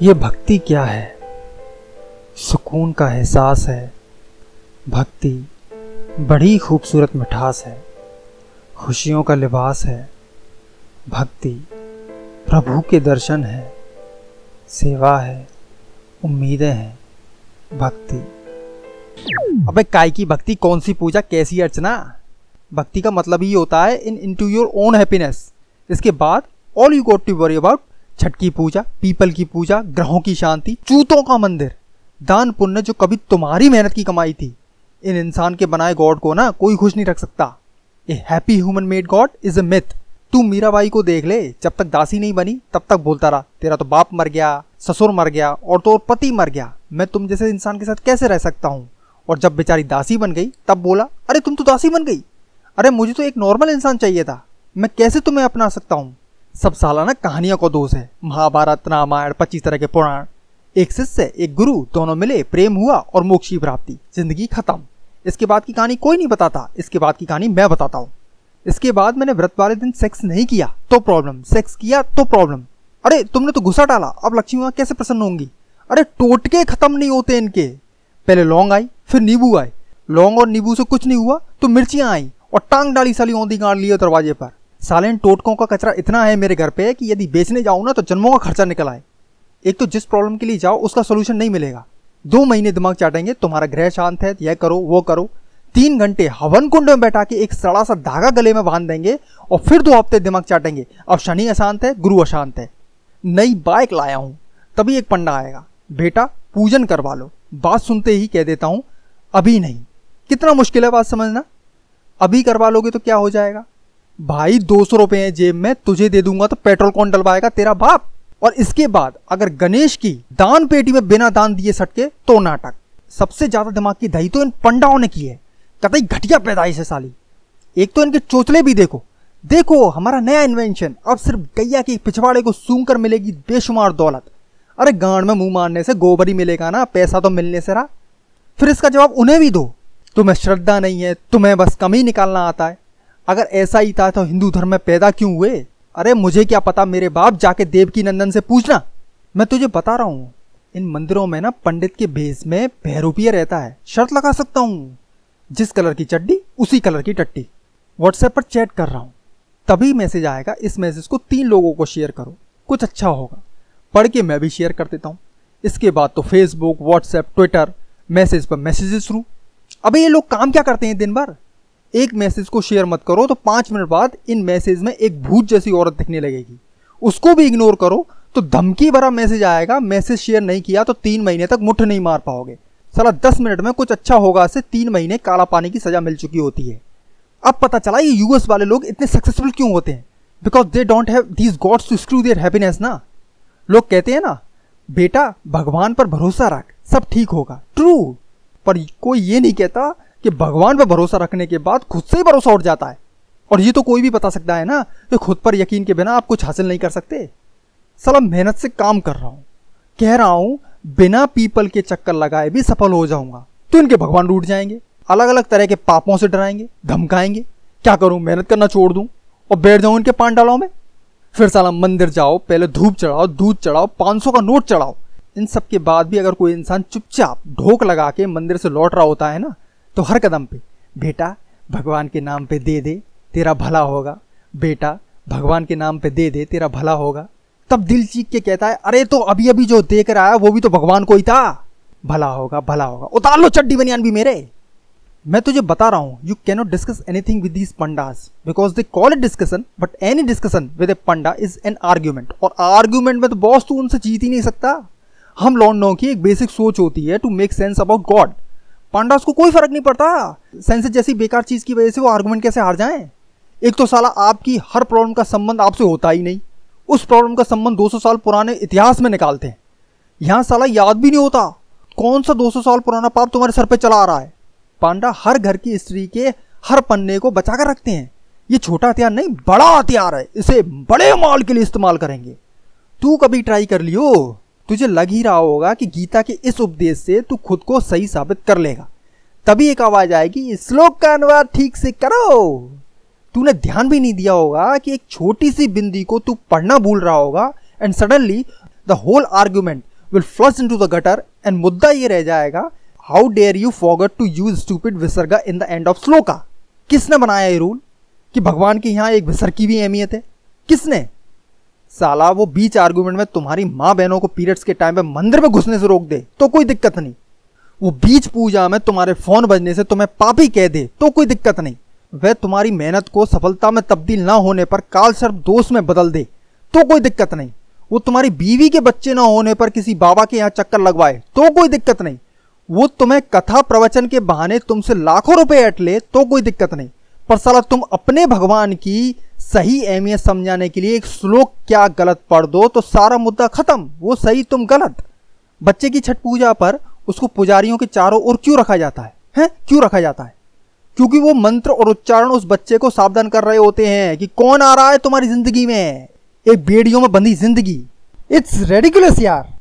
ये भक्ति क्या है? सुकून का एहसास है। भक्ति बड़ी खूबसूरत मिठास है, खुशियों का लिबास है। भक्ति प्रभु के दर्शन है, सेवा है, उम्मीदें हैं। भक्ति। अबे काय की भक्ति, कौन सी पूजा, कैसी अर्चना? भक्ति का मतलब ही होता है इनटू योर ओन हैप्पीनेस। इसके बाद all you got to worry about Chhath की पूजा, पीपल की पूजा, ग्रहों की शांति, चूतों का मंदिर, दान पुण्य जो कभी तुम्हारी मेहनत की कमाई थी। इन इंसान के बनाए गॉड को ना कोई खुश नहीं रख सकता। ए happy human made God is a myth. तू मीराबाई को देख ले, जब तक दासी नहीं बनी तब तक बोलता रहा तेरा तो बाप मर गया, ससुर मर गया और तो और पति मर गया, मैं तुम जैसे इंसान के साथ कैसे रह सकता हूँ। और जब बेचारी दासी बन गई तब बोला अरे तुम तो दासी बन गई, अरे मुझे तो एक नॉर्मल इंसान चाहिए था, मैं कैसे तुम्हें अपना सकता हूँ। सब साला ना कहानियों को दोष है। महाभारत, रामायण, 25 तरह के पुराण, एक शिष्य एक गुरु, दोनों मिले, प्रेम हुआ और मोक्ष की प्राप्ति, जिंदगी खत्म। इसके बाद की कहानी कोई नहीं बताता, इसके बाद की कहानी मैं बताता हूँ। इसके बाद मैंने व्रत वाले दिन सेक्स नहीं किया तो प्रॉब्लम, सेक्स किया तो प्रॉब्लम। अरे तुमने तो गुस्सा डाला, अब लक्ष्मी माँ कैसे प्रसन्न होंगी। अरे टोटके खत्म नहीं होते इनके। पहले लौंग आई, फिर नींबू आए, लौंग और नींबू से कुछ नहीं हुआ तो मिर्चियां आई और टांग डाली साली औंधी गाड़ लिए दरवाजे पर। साले इन टोटकों का कचरा इतना है मेरे घर पे कि यदि बेचने जाऊं ना तो जन्मों का खर्चा निकल आए। एक तो जिस प्रॉब्लम के लिए जाओ उसका सोल्यूशन नहीं मिलेगा, 2 महीने दिमाग चाटेंगे तुम्हारा ग्रह शांत है, यह करो वो करो, 3 घंटे हवन कुंड में बैठा के एक सड़ा सा धागा गले में बांध देंगे और फिर 2 हफ्ते दिमाग चाटेंगे अब शनि अशांत है, गुरु अशांत है। नई बाइक लाया हूं तभी एक पंडा आएगा, बेटा पूजन करवा लो। बात सुनते ही कह देता हूं अभी नहीं। कितना मुश्किल है बात समझना। अभी करवा लोगे तो क्या हो जाएगा भाई, 200 रुपए है जेब में, तुझे दे दूंगा तो पेट्रोल कौन डलवाएगा, तेरा बाप। और इसके बाद अगर गणेश की दान पेटी में बिना दान दिए सटके तो नाटक। सबसे ज्यादा दिमाग की दही तो इन पंडाओं ने की है, कतई घटिया पैदाइश है साली। एक तो इनके चोचले भी देखो, देखो हमारा नया इन्वेंशन, अब सिर्फ गैया के पिछवाड़े को सूंघ कर मिलेगी बेशुमार दौलत। अरे गांड में मुंह मारने से गोबर ही मिलेगा ना, पैसा तो मिलने से रहा। फिर इसका जवाब उन्हें भी दो, तुम्हें श्रद्धा नहीं है, तुम्हें बस कम ही निकालना आता है। अगर ऐसा ही था तो हिंदू धर्म में पैदा क्यों हुए। अरे मुझे क्या पता मेरे बाप, जाके देवकी नंदन से पूछना। मैं तुझे बता रहा हूं इन मंदिरों में ना पंडित के भेष में बहरूपिया रहता है। शर्त लगा सकता हूं, जिस कलर की चड्डी उसी कलर की टट्टी। व्हाट्सएप पर चैट कर रहा हूं, तभी मैसेज आएगा, इस मैसेज को 3 लोगों को शेयर करो, कुछ अच्छा होगा। पढ़ के मैं भी शेयर कर देता हूं। इसके बाद तो फेसबुक, व्हाट्सएप, ट्विटर, मैसेज पर मैसेजेस शुरू। अबे ये लोग काम क्या करते हैं दिन भर। एक मैसेज को शेयर मत करो तो 5 मिनट बाद इन मैसेज में एक भूत जैसी औरत दिखने लगेगी, उसको भी इग्नोर करो तो धमकी भरा मैसेज आएगा, मैसेज शेयर नहीं किया तो 3 महीने तक मुट्ठ नहीं मार पाओगे। साला 10 मिनट में कुछ अच्छा होगा से 3 महीने काला पानी की सजा मिल चुकी होती है। अब पता चला ये यूएस वाले लोग इतने सक्सेसफुल क्यों होते हैं, because they don't have these gods to screw their happiness ना। लोग कहते हैं ना बेटा भगवान पर भरोसा रख सब ठीक होगा, ट्रू, पर कोई ये नहीं कहता कि भगवान पर भरोसा रखने के बाद खुद से ही भरोसा उठ जाता है। और ये तो कोई भी बता सकता है ना कि खुद पर यकीन के बिना आप कुछ हासिल नहीं कर सकते। साला मेहनत से काम कर रहा हूं, कह रहा हूं बिना पीपल के चक्कर लगाए भी सफल हो जाऊंगा, तो इनके भगवान रूठ जाएंगे, अलग अलग तरह के पापों से डराएंगे, धमकाएंगे। क्या करूं, मेहनत करना छोड़ दूं और बैठ जाऊं इनके पांडालों में। फिर साला मंदिर जाओ, पहले धूप चढ़ाओ, दूध चढ़ाओ, 500 का नोट चढ़ाओ। इन सब के बाद भी अगर कोई इंसान चुपचाप ढोक लगा के मंदिर से लौट रहा होता है ना, तो हर कदम पे बेटा भगवान के नाम पे दे दे तेरा भला होगा, बेटा भगवान के नाम पे दे दे तेरा भला होगा, तब दिल चीख के कहता है अरे तो अभी अभी जो देख रहा है वो भी तो भगवान को ही था, भला होगा भला होगा, उतार लो चड्डी बनियान भी मेरे। मैं तुझे बता रहा हूं you can not discuss anything with these pandas because they call it discussion, but any discussion with a panda is an argument. और आर्ग्यूमेंट में तो बॉस तू उनसे जीत ही नहीं सकता। हम लौंडों की एक बेसिक सोच होती है to make sense about god. Pandas को कोई फर्क नहीं पड़ता सेंस जैसी बेकार चीज की वजह से वो आर्गुमेंट कैसे हार जाएं। एक तो साला आपकी हर प्रॉब्लम का संबंध आपसे होता ही नहीं, उस प्रॉब्लम का संबंध 200 साल पुराने इतिहास में निकालते हैं। यहां साला याद भी नहीं होता कौन सा 200 साल पुराना पाप तुम्हारे सर पे चला आ रहा है। पांडा हर घर की स्त्री के हर पन्ने को बचा कर रखते हैं। ये छोटा हथियार नहीं बड़ा हथियार है, इसे बड़े माल के लिए इस्तेमाल करेंगे। तू कभी ट्राई कर लियो, तुझे लग ही रहा होगा कि गीता के इस उपदेश से तू खुद को सही साबित कर लेगा। तभी एक आवाज आएगी श्लोक का अनुवाद ठीक से करो। तूने ध्यान भी नहीं दिया होगा कि एक छोटी सी बिंदी को तू पढ़ना भूल रहा होगा and suddenly the whole argument will flush into the gutter and मुद्दा ये रह जाएगा, how dare you forget to use stupid visarga in the end of shloka. किसने बनाया ये रूल कि भगवान के यहाँ एक विसर्ग की भी अहमियत है? किसने? साला वो बीच आर्गुमेंट में तुम्हारी माँ बहनों को पीरियड्स के टाइम पे मंदिर में घुसने से रोक दे तो कोई दिक्कत नहीं, वो बीच पूजा में तुम्हारे फोन बजने से तुम्हें पापी कह दे तो कोई दिक्कत नहीं, वह तुम्हारी मेहनत को सफलता में तब्दील ना होने पर काल सर्प दोष में बदल दे तो कोई दिक्कत नहीं, वो तुम्हारी बीवी के बच्चे ना होने पर किसी बाबा के यहाँ चक्कर लगवाए तो कोई दिक्कत नहीं, वो तुम्हें कथा प्रवचन के बहाने तुमसे लाखों रुपए ऐंठ ले तो कोई दिक्कत नहीं, पर साला तुम अपने भगवान की सही अहमियत समझाने के लिए एक श्लोक क्या गलत पढ़ दो तो सारा मुद्दा खत्म, वो सही तुम गलत। बच्चे की छठ पूजा पर उसको पुजारियों के चारों ओर क्यों रखा जाता है? क्यों रखा जाता है? क्योंकि वो मंत्र और उच्चारण उस बच्चे को सावधान कर रहे होते हैं कि कौन आ रहा है तुम्हारी जिंदगी में, एक बेड़ियों में बंधी जिंदगी। इट्स रेडिकुलस यार।